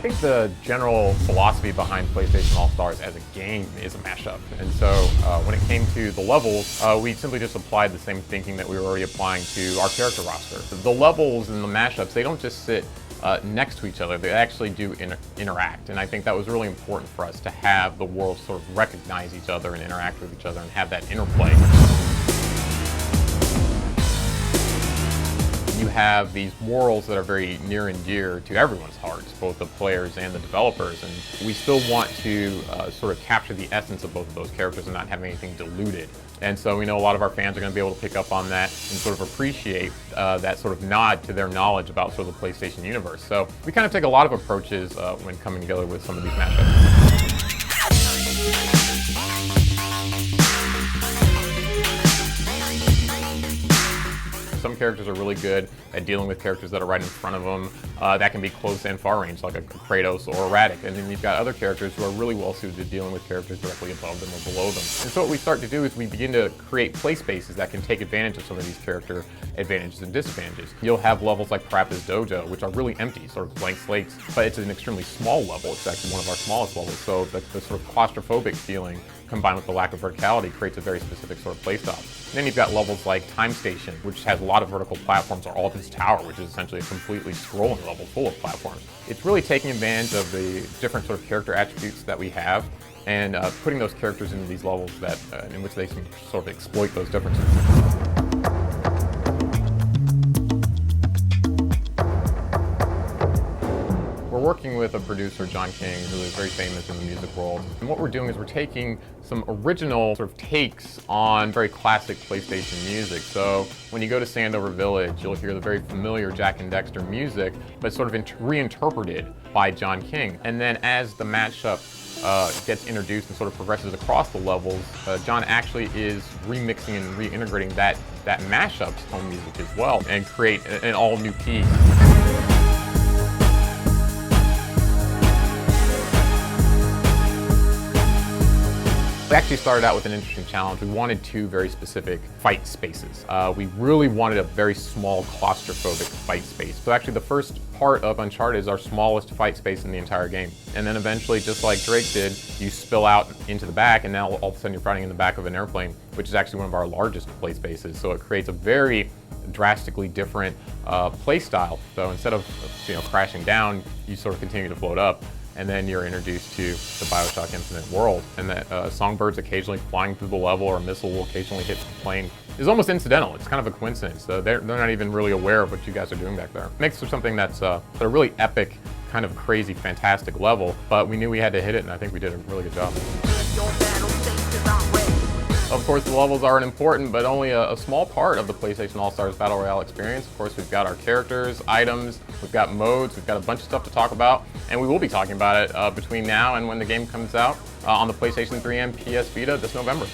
think the general philosophy behind PlayStation All-Stars as a game is a mashup. And so when it came to the levels, we simply just applied the same thinking that we were already applying to our character roster. The levels and the mashups, they don't just sit next to each other, they actually do interact. And I think that was really important for us to have the worlds sort of recognize each other and interact with each other and have that interplay. You have these worlds that are very near and dear to everyone's hearts, both the players and the developers, and we still want to sort of capture the essence of both of those characters and not have anything diluted. And so we know a lot of our fans are going to be able to pick up on that and sort of appreciate that sort of nod to their knowledge about sort of the PlayStation universe. So we kind of take a lot of approaches when coming together with some of these mashups. Some characters are really good at dealing with characters that are right in front of them. That can be close and far range, like a Kratos or a Radic. And then you've got other characters who are really well suited to dealing with characters directly above them or below them. And so what we start to do is we begin to create play spaces that can take advantage of some of these character advantages and disadvantages. You'll have levels like Parappa's Dojo, which are really empty, sort of blank slates, but it's an extremely small level. It's actually one of our smallest levels. So the sort of claustrophobic feeling combined with the lack of verticality creates a very specific sort of playstyle. And then you've got levels like Time Station, which has a lot of vertical platforms, or Alden's Tower, which is essentially a completely scrolling level full of platforms. It's really taking advantage of the different sort of character attributes that we have and putting those characters into these levels that in which they can sort of exploit those differences. We're working with a producer, John King, who is very famous in the music world. And what we're doing is we're taking some original sort of takes on very classic PlayStation music. So when you go to Sandover Village, you'll hear the very familiar Jack and Dexter music, but sort of reinterpreted by John King. And then as the mashup gets introduced and sort of progresses across the levels, John actually is remixing and reintegrating that mashup's home music as well and create an all new piece. We actually started out with an interesting challenge. We wanted two very specific fight spaces. We really wanted a very small claustrophobic fight space. So actually the first part of Uncharted is our smallest fight space in the entire game. And then eventually, just like Drake did, you spill out into the back and now all of a sudden you're fighting in the back of an airplane, which is actually one of our largest play spaces. So it creates a very drastically different play style. So instead of crashing down, you sort of continue to float up. And then you're introduced to the BioShock Infinite world, and that songbirds occasionally flying through the level or a missile will occasionally hit the plane is almost incidental. It's kind of a coincidence. They're not even really aware of what you guys are doing back there. It makes for something that's a really epic, kind of crazy, fantastic level, but we knew we had to hit it, and I think we did a really good job. Of course, the levels are important, but only a small part of the PlayStation All-Stars Battle Royale experience. Of course, we've got our characters, items, we've got modes, we've got a bunch of stuff to talk about, and we will be talking about it between now and when the game comes out on the PlayStation 3 and PS Vita this November.